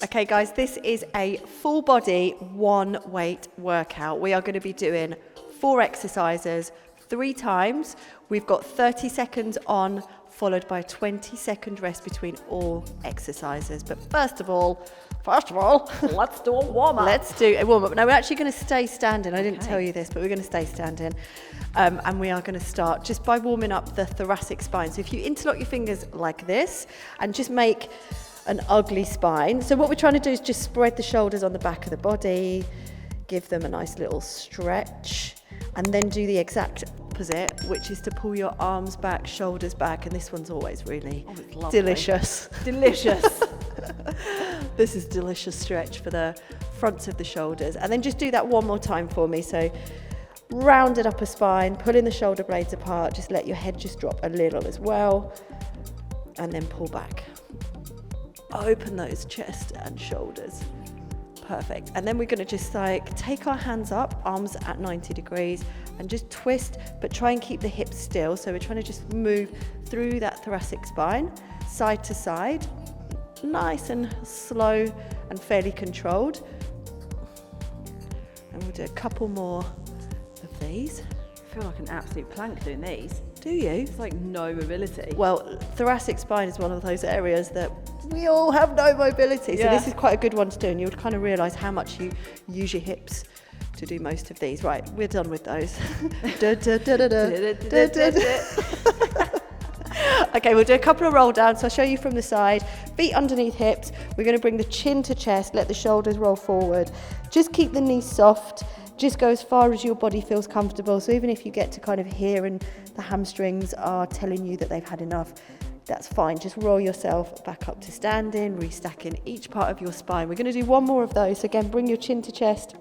Okay guys, this is a full body, one weight workout. We are going to be doing 4 exercises, 3 times. We've got 30 seconds on, followed by a 20-second rest between all exercises. But first of all, let's do a warm-up. Let's do a warm-up. Now we're actually going to stay standing. I didn't tell you this, but we're going to stay standing. And we are going to start just by warming up the thoracic spine. So if you interlock your fingers like this and just make an ugly spine. So what we're trying to do is just spread the shoulders on the back of the body, give them a nice little stretch, and then do the exact opposite, which is to pull your arms back, shoulders back, and this one's always really delicious. Delicious. This is delicious stretch for the fronts of the shoulders. And then just do that one more time for me. So rounded upper spine, pulling the shoulder blades apart, just let your head just drop a little as well, and then pull back. Open those chest and shoulders. Perfect. And then we're going to just like take our hands up, arms at 90 degrees, and just twist, but try and keep the hips still. So we're trying to just move through that thoracic spine, side to side, nice and slow and fairly controlled. And we'll do a couple more of these. I feel like an absolute plank doing these. Do you? It's like no mobility. Well, thoracic spine is one of those areas that we all have no mobility. So this is quite a good one to do, and you'll kind of realise how much you use your hips to do most of these. Right, we're done with those. Okay, we'll do a couple of roll downs. So I'll show you from the side. Feet underneath hips. We're going to bring the chin to chest, let the shoulders roll forward. Just keep the knees soft. Just go as far as your body feels comfortable. So even if you get to kind of here and the hamstrings are telling you that they've had enough, that's fine. Just roll yourself back up to standing, restacking each part of your spine. We're going to do one more of those. So again, bring your chin to chest.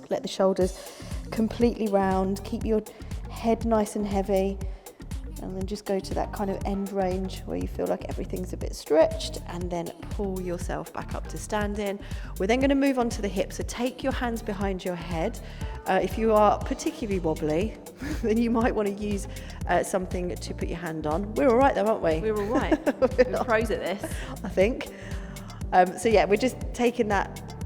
Let the shoulders completely round. Keep your head nice and heavy. And then just go to that kind of end range where you feel like everything's a bit stretched, and then pull yourself back up to standing. We're then going to move on to the hips. So take your hands behind your head. If you are particularly wobbly, then you might want to use something to put your hand on. We're all right though, aren't we? We're all right. We're pros at this, I think. So yeah, we're just taking that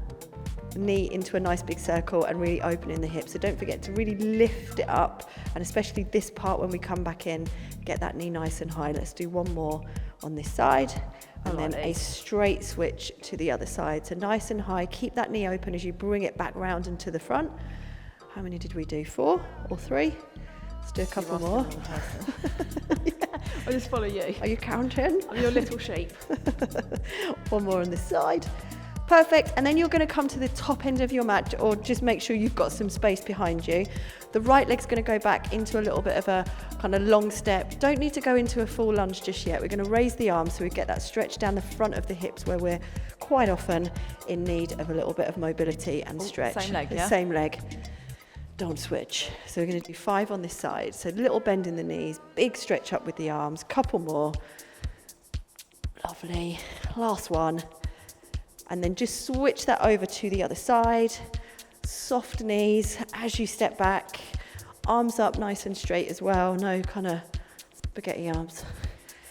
knee into a nice big circle and really opening the hips. So don't forget to really lift it up, and especially this part when we come back in, get that knee nice and high. Let's do one more on this side, and then a straight switch to the other side. So nice and high, keep that knee open as you bring it back round and to the front. How many did we do? 4 or 3? Let's do a couple more. I'll just follow you. Are you counting? I'm your little sheep. One more on this side. Perfect. And then you're going to come to the top end of your mat, or just make sure you've got some space behind you. The right leg's going to go back into a little bit of a kind of long step. Don't need to go into a full lunge just yet. We're going to raise the arms so we get that stretch down the front of the hips, where we're quite often in need of a little bit of mobility and stretch. Same leg, yeah? Same leg. Don't switch. So we're going to do 5 on this side. So little bend in the knees, big stretch up with the arms, couple more. Lovely. Last one. And then just switch that over to the other side. Soft knees as you step back. Arms up nice and straight as well. No kind of spaghetti arms.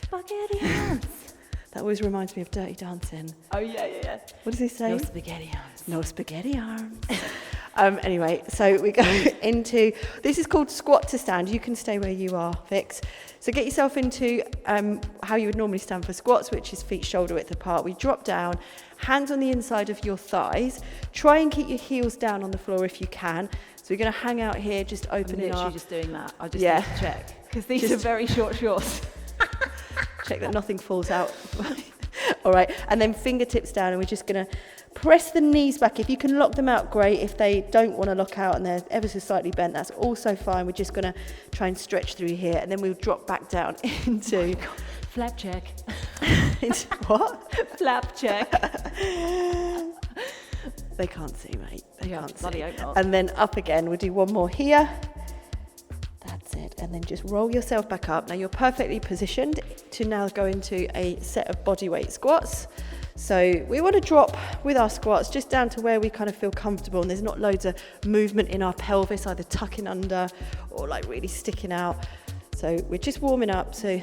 Spaghetti arms. That always reminds me of Dirty Dancing. Oh, yeah. What does he say? No spaghetti arms. No spaghetti arms. Anyway, so we go into, this is called squat to stand. You can stay where you are, Vix. So get yourself into how you would normally stand for squats, which is feet shoulder width apart. We drop down, hands on the inside of your thighs. Try and keep your heels down on the floor if you can. So we're going to hang out here, just opening literally up. just doing that. I just need to check, because these are very short shorts. Check that nothing falls out. All right, and then fingertips down, and we're just going to press the knees back. If you can lock them out, great. If they don't want to lock out and they're ever so slightly bent, that's also fine. We're just going to try and stretch through here, and then we'll drop back down into... Flap check. Into what? Flap check. They can't see, mate. They can't see. Hope not. And then up again. We'll do one more here. That's it. And then just roll yourself back up. Now you're perfectly positioned to now go into a set of bodyweight squats. So we want to drop with our squats just down to where we kind of feel comfortable, and there's not loads of movement in our pelvis, either tucking under or like really sticking out. So we're just warming up. So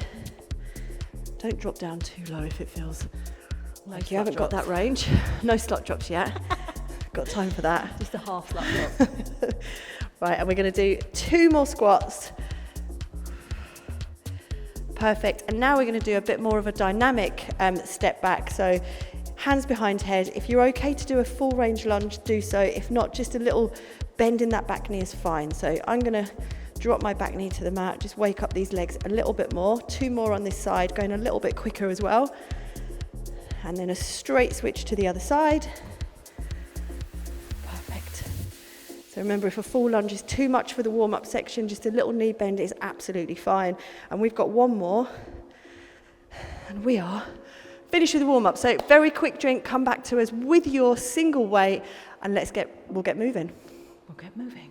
Don't drop down too low if it feels like you slut haven't got drops. that range. No slut drops yet. Got time for that. Just a half slut drop. Right, and we're going to do 2 more squats. Perfect. And now we're going to do a bit more of a dynamic step back. So hands behind head. If you're okay to do a full range lunge, do so. If not, just a little bend in that back knee is fine. So I'm going to drop my back knee to the mat, just wake up these legs a little bit more. 2 more on this side, going a little bit quicker as well. And then a straight switch to the other side. Perfect. So remember, if a full lunge is too much for the warm-up section, just a little knee bend is absolutely fine. And we've got 1 more. And we are finished with the warm-up. So very quick drink, come back to us with your single weight, and we'll get moving. We'll get moving.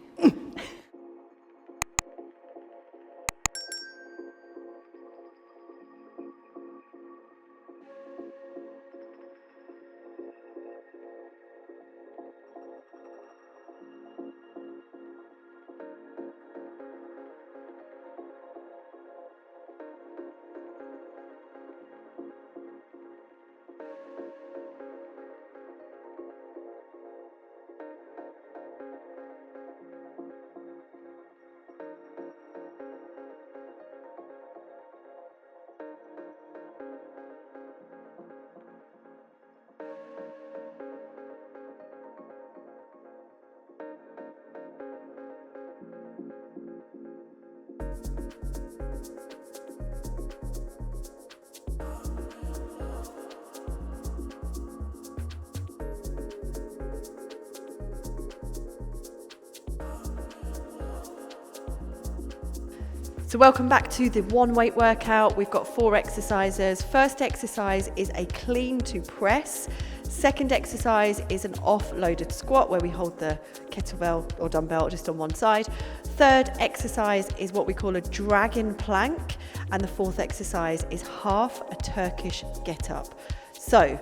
So welcome back to the 1 weight workout. We've got 4 exercises. First exercise is a clean to press. Second exercise is an off-loaded squat where we hold the kettlebell or dumbbell just on one side. Third exercise is what we call a dragon plank. And the 4th exercise is half a Turkish get up. So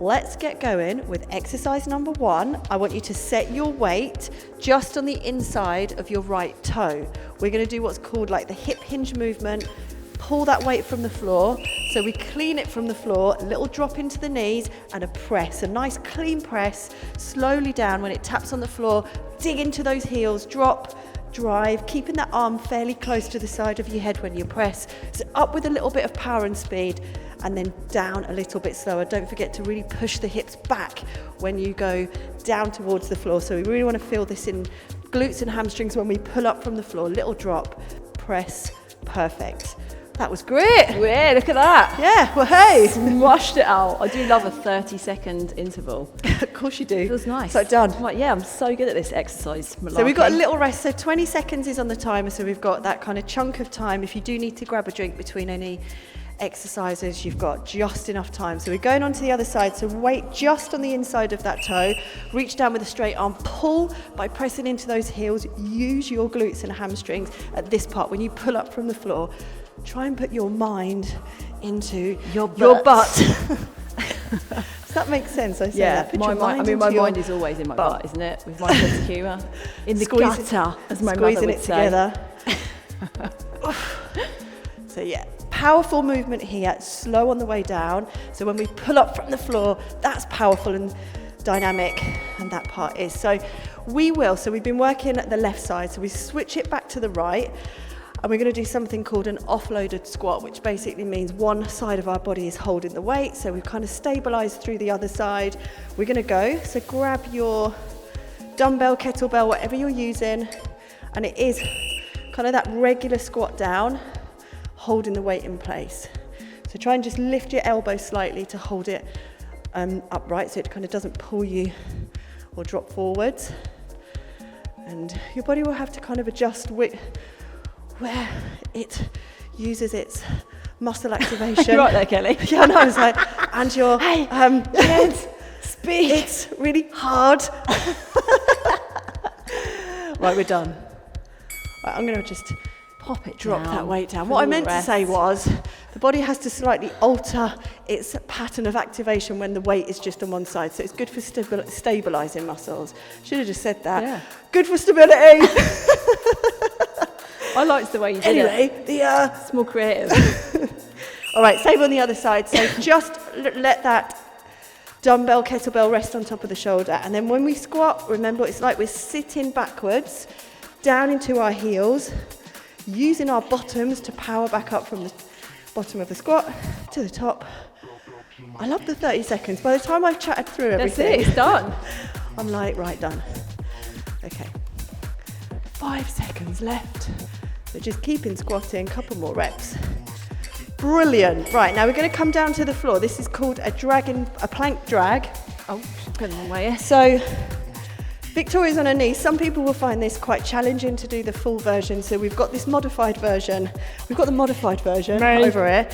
let's get going with exercise number 1. I want you to set your weight just on the inside of your right toe. We're going to do what's called like the hip hinge movement. Pull that weight from the floor. So we clean it from the floor, a little drop into the knees and a press, a nice clean press, slowly down. When it taps on the floor, dig into those heels, drop, drive, keeping that arm fairly close to the side of your head when you press. So up with a little bit of power and speed, and then down a little bit slower. Don't forget to really push the hips back when you go down towards the floor. So we really want to feel this in glutes and hamstrings when we pull up from the floor. Little drop, press, perfect. That was great. Yeah, look at that. Yeah, well, hey. Smashed it out. I do love a 30-second interval. Of course you do. It feels nice. So done. I'm like, yeah, I'm so good at this exercise. So we've got a little rest. So 20 seconds is on the timer. So we've got that kind of chunk of time. If you do need to grab a drink between any exercises, you've got just enough time. So we're going on to the other side. So weight just on the inside of that toe. Reach down with a straight arm. Pull by pressing into those heels. Use your glutes and hamstrings at this part. When you pull up from the floor, try and put your mind into your butt. Does that make sense? I say that. Put my your mind mind. My into mind is always in my butt, isn't it? With my sense of humour. In the gutter, as my mother squeezing would it say. together. So yeah, powerful movement here, slow on the way down. So when we pull up from the floor, that's powerful and dynamic, and that part is. So we've been working at the left side, so we switch it back to the right, and we're going to do something called an offloaded squat, which basically means one side of our body is holding the weight, so we've kind of stabilized through the other side. We're going to go, so grab your dumbbell, kettlebell, whatever you're using, and it is kind of that regular squat down, holding the weight in place. So try and just lift your elbow slightly to hold it upright so it kind of doesn't pull you or drop forwards. And your body will have to kind of adjust where it uses its muscle activation. You're right there, Kelly. Yeah, no, I was like, and your Speak. It's really hard. Right, we're done. Right, I'm going to just Pop it drop down. that weight down. For What I the meant to rest. say was the body has to slightly alter its pattern of activation when the weight is just on one side. So it's good for stabilising muscles. Should have just said that. Yeah. Good for stability. I liked the way you did it. Anyway, It's more creative. All right, same on the other side. So just let that dumbbell, kettlebell rest on top of the shoulder. And then when we squat, remember, it's like we're sitting backwards, down into our heels, using our bottoms to power back up from the bottom of the squat to the top. I love the 30 seconds. By the time I've chatted through everything, That's it, it's done. I'm like, right, done. Okay, 5 seconds left. So just keeping squatting, couple more reps. Brilliant. Right, now we're going to come down to the floor. This is called a plank drag. Oh, going the wrong way. So Victoria's on her knees. Some people will find this quite challenging to do the full version. So we've got this modified version. We've got the modified version over here.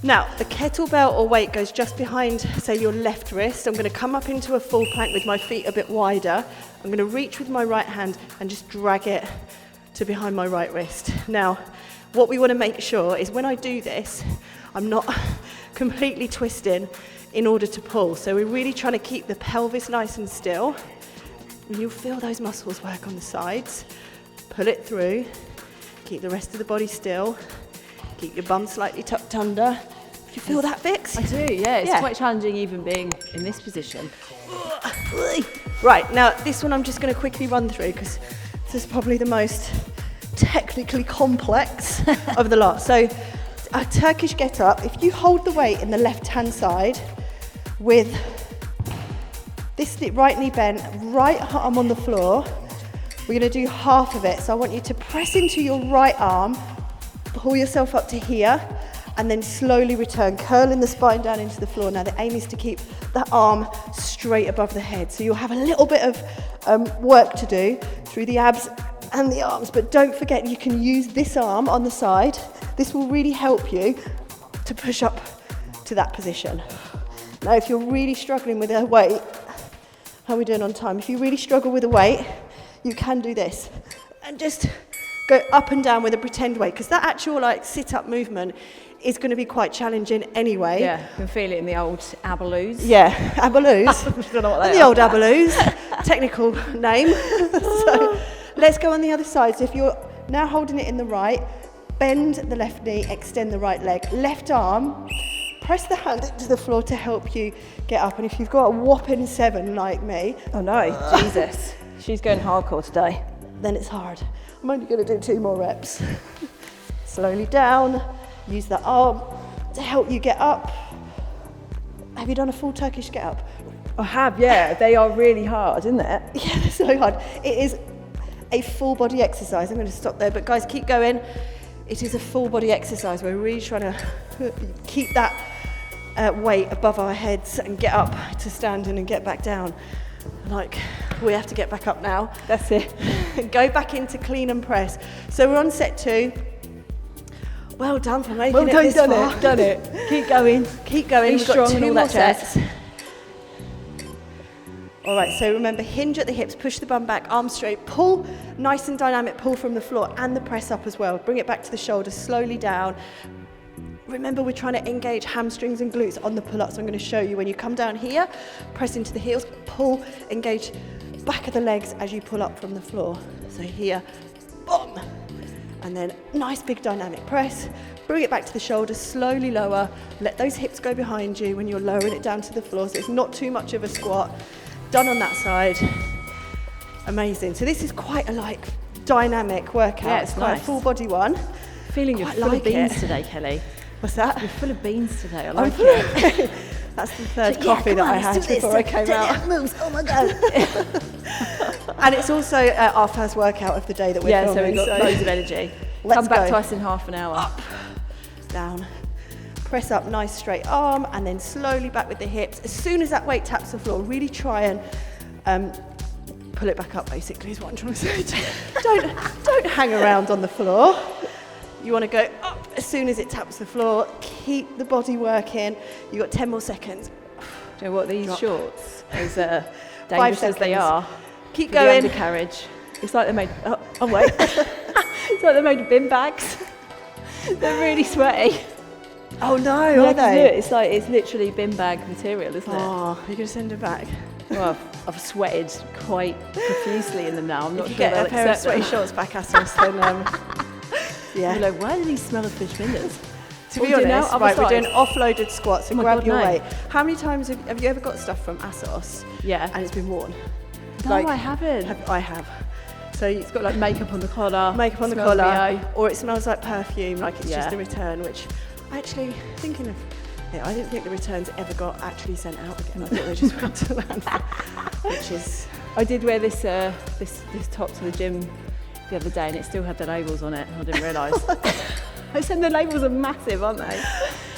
Now, the kettlebell or weight goes just behind, say, your left wrist. I'm going to come up into a full plank with my feet a bit wider. I'm going to reach with my right hand and just drag it to behind my right wrist. Now, what we want to make sure is when I do this, I'm not completely twisting in order to pull. So we're really trying to keep the pelvis nice and still. And you'll feel those muscles work on the sides. Pull it through. Keep the rest of the body still. Keep your bum slightly tucked under. Do you feel that, Vix? I do, yeah. It's quite challenging even being in this position. Right, now this one I'm just going to quickly run through because this is probably the most technically complex of the lot. So a Turkish get up, if you hold the weight in the left hand side with this right knee bent, right arm on the floor, we're going to do half of it. So I want you to press into your right arm, pull yourself up to here, and then slowly return, curling the spine down into the floor. Now the aim is to keep that arm straight above the head. So you'll have a little bit of work to do through the abs and the arms, but don't forget you can use this arm on the side. This will really help you to push up to that position. Now if you're really struggling with a weight, how are we doing on time? If you really struggle with a weight, you can do this and just go up and down with a pretend weight, because that actual like sit-up movement is going to be quite challenging anyway. Yeah, you can feel it in the old abaloos. Yeah, abaloos. I don't know what they the are. old abaloos, technical name. So let's go on the other side. So if you're now holding it in the right, bend the left knee, extend the right leg. Left arm, press the hand into the floor to help you get up. And if you've got a whopping 7 like me, Oh no, Jesus. She's going hardcore today. then it's hard. I'm only going to do 2 more reps. Slowly down, use the arm to help you get up. Have you done a full Turkish get up? I have, yeah. They are really hard, isn't it? Yeah, they're so hard. It is a full body exercise. I'm going to stop there, but guys, keep going. It is a full body exercise. We're really trying to keep that weight above our heads and get up to standing and get back down. Like, we have to get back up now. That's it. Go back into clean and press. So we're on set 2. Well done for making it this far. Done it. Keep going. Keep going. Be We've got strong 2 and all more that jazz. sets. All right, so remember, hinge at the hips, push the bum back, arms straight, pull, nice and dynamic, pull from the floor and the press up as well. Bring it back to the shoulders, slowly down. Remember, we're trying to engage hamstrings and glutes on the pull-ups. So I'm going to show you when you come down here, press into the heels, pull, engage back of the legs as you pull up from the floor. So here, boom, and then nice big dynamic press. Bring it back to the shoulders, slowly lower. Let those hips go behind you when you're lowering it down to the floor, so it's not too much of a squat. Done on that side. Amazing. So this is quite a dynamic workout. Yeah, it's quite nice. a full body one. Feeling you're Quite full like of beans it. today, Kelly. What's that? You're full of beans today. I like it. That's the third coffee that I had before I came out. Moves. Oh my god. And it's also our first workout of the day that we're Yeah, so filming. we've got loads of energy. Let's Come back go. to us in half an hour. Up, down, press up, nice straight arm, and then slowly back with the hips. As soon as that weight taps the floor, really try and pull it back up, basically, is what I'm trying to say. Don't hang around on the floor. You want to go up as soon as it taps the floor. Keep the body working. You've got 10 more seconds. Do you know what these Drop. shorts, as 5 dangerous as they seconds. are, Keep with the going. undercarriage, it's like they're made, oh wait, it's like they're made of bin bags. They're really sweaty. Oh no, Yeah, are they? it's literally bin bag material, isn't it? Oh, you're going to send her back. Well, I've sweated quite profusely in them now. I'm not If you sure get they'll a pair of accept sweaty them. shorts back at us, then You're yeah. like, why do these smell of fish fingers? To be honest, right, we're doing offloaded squats, so grab your weight. No. How many times have you ever got stuff from ASOS? Yeah. And it's been worn? No, I haven't. I have. So It's got like makeup on the collar. makeup on the smells collar, VO. or it smells like perfume, like it's just Yeah. a return, which actually, thinking of, I didn't think the returns ever got actually sent out again. I thought they just went to landfill, which is... I did wear this top to the gym the other day, and it still had the labels on it. I didn't realise. I said the labels are massive, aren't they?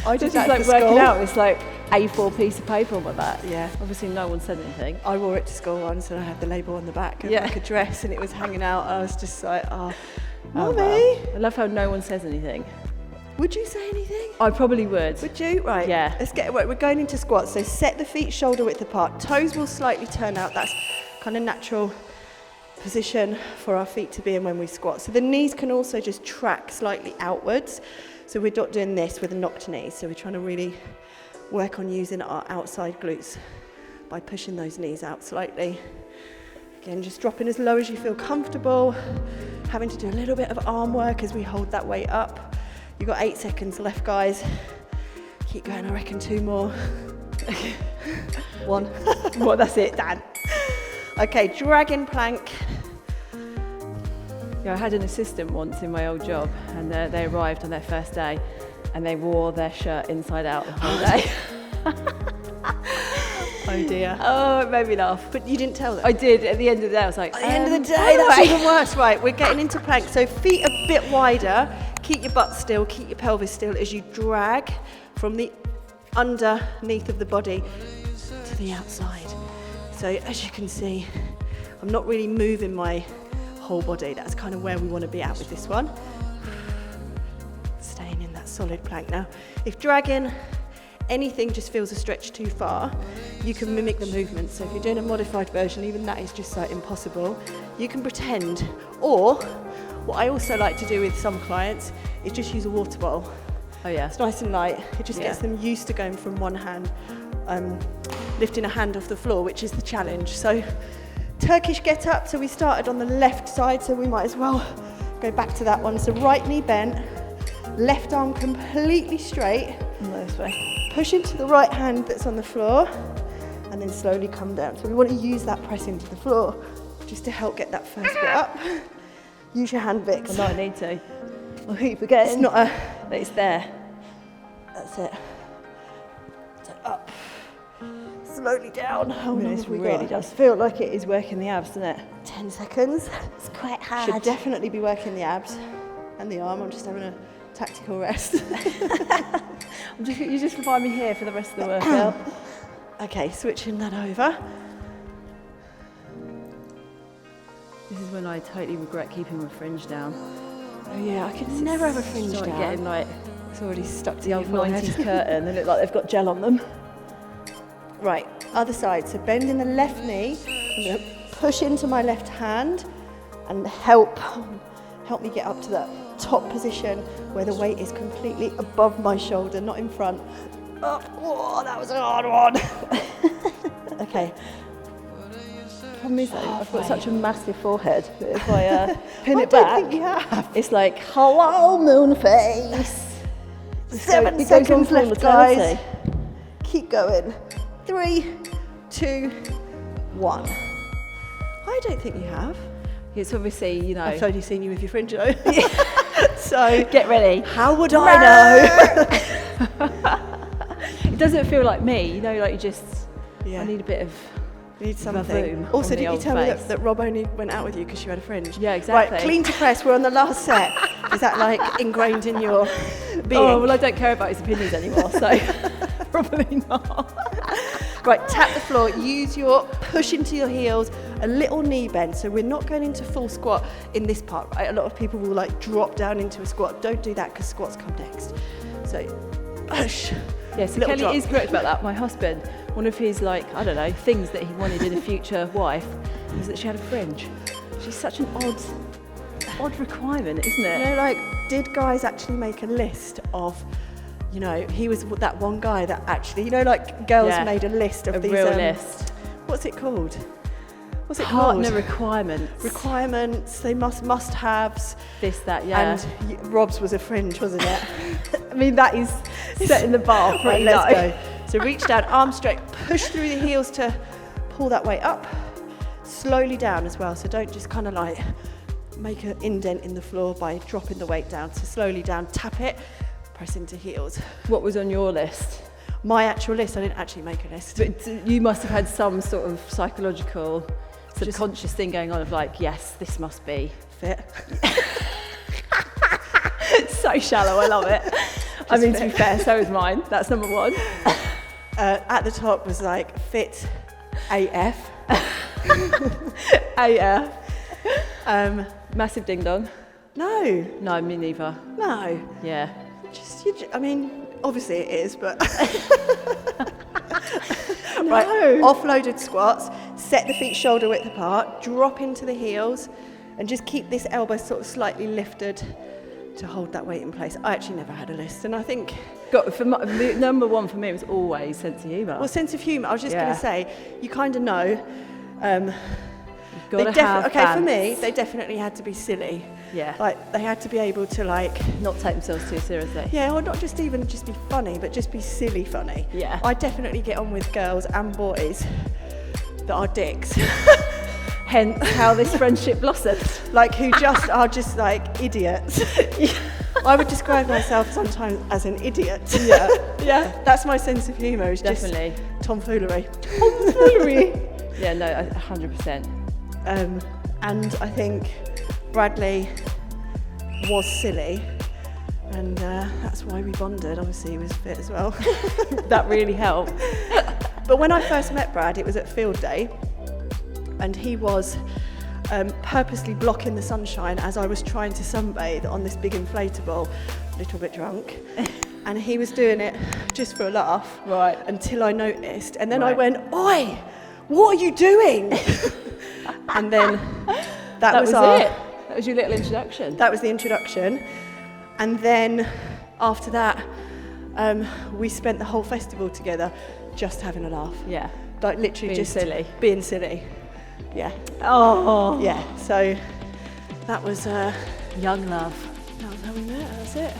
I did Just that like for working school. out, it's like A4 piece of paper on my back. Yeah. Obviously, no one said anything. I wore it to school once and I had the label on the back of Yeah. like a dress and it was hanging out. I was just like, oh, Oh, Mummy, wow. I love how no one says anything. would you say anything? I probably would. Would you? Right. Yeah. Let's get it right. We're going into squats. So set the feet shoulder width apart. Toes will slightly turn out. That's kind of natural position for our feet to be in when we squat. So the knees can also just track slightly outwards. So we're not doing this with a knocked knee. So we're trying to really work on using our outside glutes by pushing those knees out slightly. Again, just dropping as low as you feel comfortable. Having to do a little bit of arm work as we hold that weight up. You've got 8 seconds left, guys. Keep going, I reckon 2 more. 1. Well, that's it, Dan. Okay, dragon plank. Yeah, I had an assistant once in my old job, and they arrived on their first day, and they wore their shirt inside out the whole day. Oh dear. Oh, it made me laugh. But you didn't tell them? I did. At the end of the day, I was like, At the end of the day, by the that's way- even worse. Right, we're getting into plank. So feet a bit wider. Keep your butt still, keep your pelvis still as you drag from the underneath of the body to the outside. So as you can see, I'm not really moving my whole body. That's kind of where we want to be at with this one. Staying in that solid plank. Now, if dragging anything just feels a stretch too far, you can mimic the movement. So if you're doing a modified version, even that is just like impossible. You can pretend, or what I also like to do with some clients is just use a water bowl. Oh yeah. It's nice and light. It just gets Yeah. them used to going from one hand, lifting a hand off the floor, which is the challenge. So Turkish get up. So we started on the left side, so we might as well go back to that one. So right knee bent, left arm completely straight. This way. Push into the right hand that's on the floor and then slowly come down. So we want to use that press into the floor just to help get that first bit up. Use your hand, Vic. Well, no, I need to. I keep forgetting. It's not a... that it's there. That's it. So up. Slowly down. How long This have we really got? does feel like it is working the abs, doesn't it? 10 seconds. It's quite hard. Should definitely be working the abs and the arm. I'm just having a tactical rest. You just find me here for the rest of the workout. Okay, switching that over. This is when I totally regret keeping my fringe down. Oh yeah, I could never have a fringe Start down. getting like It's already stuck to the your old forehead. 90s curtain. They look like they've got gel on them. Right, other side. So bending the left knee. I'm going to push into my left hand and help me get up to that top position where the weight is completely above my shoulder, not in front. Up. Whoa, that was a hard one. Okay. Problem is though, I've got such a massive forehead that if I pin I it don't back, think you have. it's like, hello, moon face. 7 it goes on seconds for all left, guys. eternity. Keep going. 3, 2, 1. I don't think you have. It's obviously, you know, I've only seen you with your fringe though. So get ready. how would I know? It doesn't feel like me, you know, like you just, Yeah. I need a bit of, You need something. Baboon Also, on the did you old tell me face. that Rob only went out with you because you had a fringe? Yeah, exactly. Right, clean to press. We're on the last set. Is that like ingrained in your being? oh, well, I don't care about his opinions anymore, so probably not. Right, tap the floor. Use your push into your heels, a little knee bend. So we're not going into full squat in this part, right? A lot of people will like drop down into a squat. Don't do that because squats come next. So push. Yeah, so Little Kelly drop. is correct about that. My husband, one of his, like, I don't know, things that he wanted in a future wife was that she had a fringe. She's such an odd requirement, isn't You it? know, like, did guys actually make a list of, you know, he was that one guy that actually, you know, like girls Yeah, made a list of a these. real list. What's it called? what's it called? Partner requirements. Requirements, they must-haves. This, that, yeah. And Rob's was a fringe, wasn't it? I mean, that is setting the bar pretty low. Let's go. So reach down, arm straight, push through the heels to pull that weight up. Slowly down as well, so don't just kind of like make an indent in the floor by dropping the weight down. So slowly down, tap it, press into heels. What was on your list? My actual list, I didn't actually make a list. But you must have had some sort of psychological, subconscious thing going on of like, yes, this must be Fit. so shallow, I love it. I mean, to be fair, so is mine. That's number one. At the top was like fit AF. AF. Massive ding dong. No. No, me neither. No. Yeah. I mean, obviously it is, but. No. Right, offloaded squats, set the feet shoulder width apart, drop into the heels, and just keep this elbow sort of slightly lifted to hold that weight in place. I actually never had a list, and I think... Number one for me was always sense of humour. Well, sense of humour, I was just going to say, you kind of know... for me, they definitely had to be silly. Yeah. Like, they had to be able to, like... Not take themselves too seriously. Yeah, or not just even just be funny, but just be silly funny. Yeah. I definitely get on with girls and boys that are dicks. Hence how this friendship blossomed. Like, who just are just, like, idiots. I would describe myself sometimes as an idiot. Yeah. Yeah. That's my sense of humour, is Definitely. just tomfoolery. Tomfoolery. Yeah, no, 100%. And I think Bradley was silly, and that's why we bonded. Obviously, he was fit as well. That really helped. But when I first met Brad, it was at field day, and he was purposely blocking the sunshine as I was trying to sunbathe on this big inflatable, a little bit drunk. And he was doing it just for a laugh, right? Until I noticed, and then I went, "Oi, what are you doing?" And then that was it. That was your little introduction. That was the introduction. And then after that, we spent the whole festival together just having a laugh. Yeah. Like literally being just silly. Being silly. Yeah. Oh. Yeah. So that was young love. That was how we met. That's it.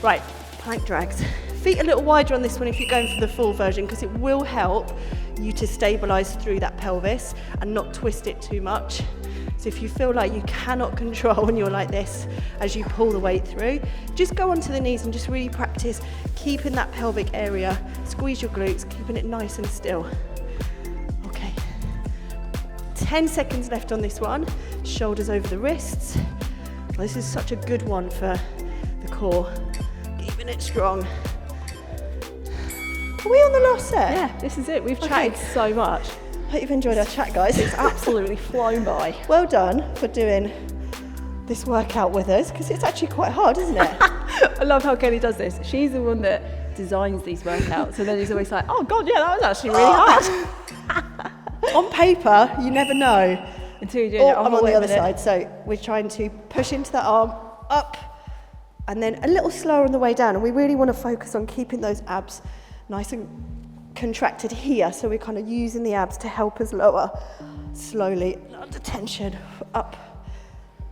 Right. Plank drags. Feet a little wider on this one if you're going for the full version, because it will help you to stabilise through that pelvis and not twist it too much. So if you feel like you cannot control when you're like this as you pull the weight through, just go onto the knees and just really practice keeping that pelvic area, squeeze your glutes, keeping it nice and still. Okay. 10 seconds left on this one. Shoulders over the wrists. This is such a good one for the core. Keeping it strong. Are we on the last set? Yeah, this is it. We've chatted so much. Hope you've enjoyed our chat, guys. It's absolutely flown by. Well done for doing this workout with us, because it's actually quite hard, isn't it? I love how Kelly does this. She's the one that designs these workouts, and then he's always like, "Oh God, yeah, that was actually really hard." On paper, you never know. Until you're doing it. I'm on the other side, so we're trying to push into that arm, up, and then a little slower on the way down. And we really want to focus on keeping those abs nice and contracted here, so we're kind of using the abs to help us lower slowly under tension up.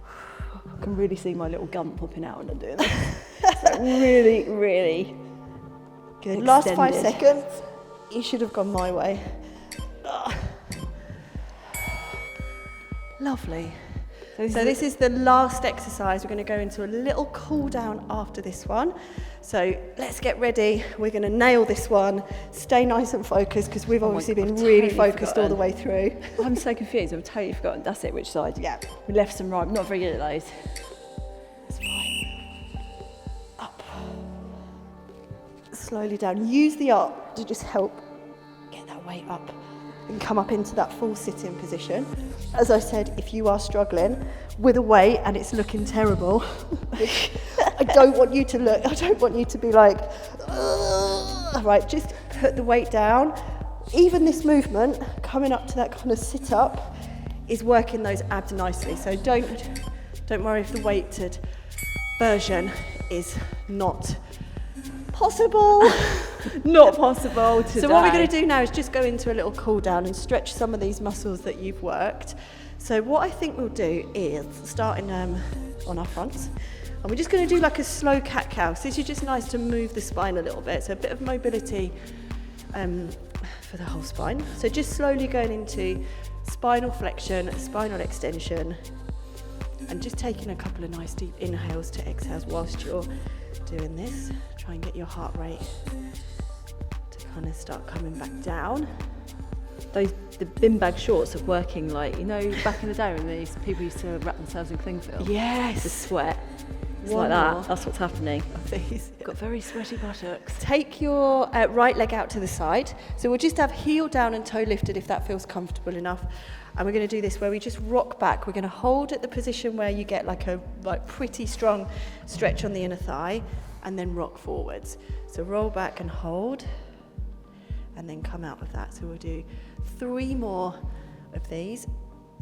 I can really see my little gun popping out when I'm doing this. So really, really good. Extended. Last 5 seconds. You should have gone my way. Lovely. So this is the last exercise. We're going to go into a little cool down after this one. So let's get ready. We're going to nail this one. Stay nice and focused, because we've obviously been really focused all the way through. I'm so confused. I've totally forgotten. That's it. Which side? Yeah. Left and right. I'm not very good at those. It's fine. Up. Slowly down. Use the arm to just help get that weight up and come up into that full sitting position. As I said, if you are struggling with a weight and it's looking terrible, I don't want you to be like, ugh. Right, just put the weight down. Even this movement, coming up to that kind of sit up, is working those abs nicely. So don't worry if the weighted version is not possible. Not possible today. So what we're going to do now is just go into a little cool down and stretch some of these muscles that you've worked. So what I think we'll do is starting on our fronts, and we're just going to do like a slow cat-cow. So this is just nice to move the spine a little bit, so a bit of mobility for the whole spine. So just slowly going into spinal flexion, spinal extension, and just taking a couple of nice deep inhales to exhales whilst you're doing this. Try and get your heart rate to kind of start coming back down. The bin bag shorts of working, like, you know, back in the day when these people used to wrap themselves in cling film. Yes. The sweat. It's One like that. more. That's what's happening. These. Got very sweaty buttocks. Take your right leg out to the side. So we'll just have heel down and toe lifted if that feels comfortable enough. And we're going to do this where we just rock back. We're going to hold at the position where you get like a pretty strong stretch on the inner thigh, and then rock forwards. So roll back and hold, and then come out of that. So we'll do 3 more of these.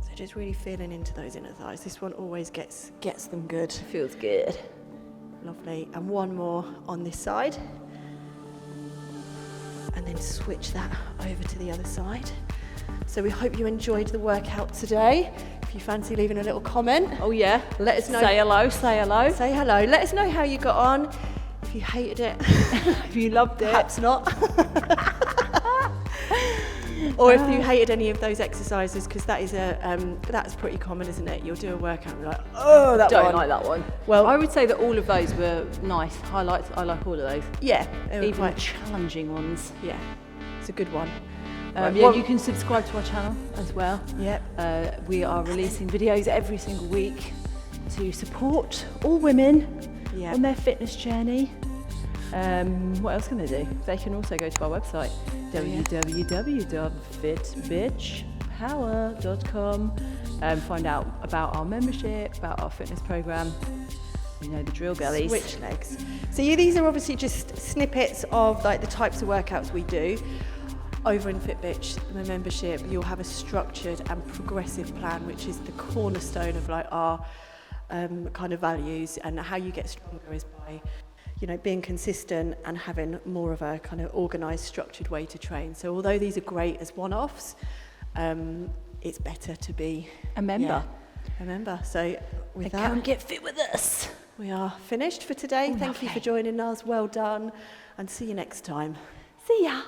So just really feeling into those inner thighs. This one always gets them good. Feels good. Lovely. And 1 more on this side. And then switch that over to the other side. So we hope you enjoyed the workout today. If you fancy leaving a little comment. Oh yeah. Let us know. Say hello, say hello. Say hello. Let us know how you got on. If you hated it. If you loved it. Perhaps not. Or if you hated any of those exercises, because that is that's pretty common, isn't it? You'll do a workout and be like, oh, that Don't one. like that one. Well, I would say that all of those were nice highlights. I like all of those. Yeah, they were Even quite the challenging ones. Yeah, it's a good one. Yeah, well, you can subscribe to our channel as well. Yep. We are releasing videos every single week to support all women Yep. on their fitness journey. What else can they do? They can also go to our website, www.fitbitchpower.com, and find out about our membership, about our fitness program. You know the drill, girlies. Switch legs. So these are obviously just snippets of like the types of workouts we do. Over in Fitbitch, the membership, you'll have a structured and progressive plan, which is the cornerstone of like our kind of values, and how you get stronger is by, you know, being consistent and having more of a kind of organised, structured way to train. So although these are great as one-offs, it's better to be a member. Yeah, a member. So with that, come get fit with us. We are finished for today. Thank you for joining us. Well done, and see you next time. See ya.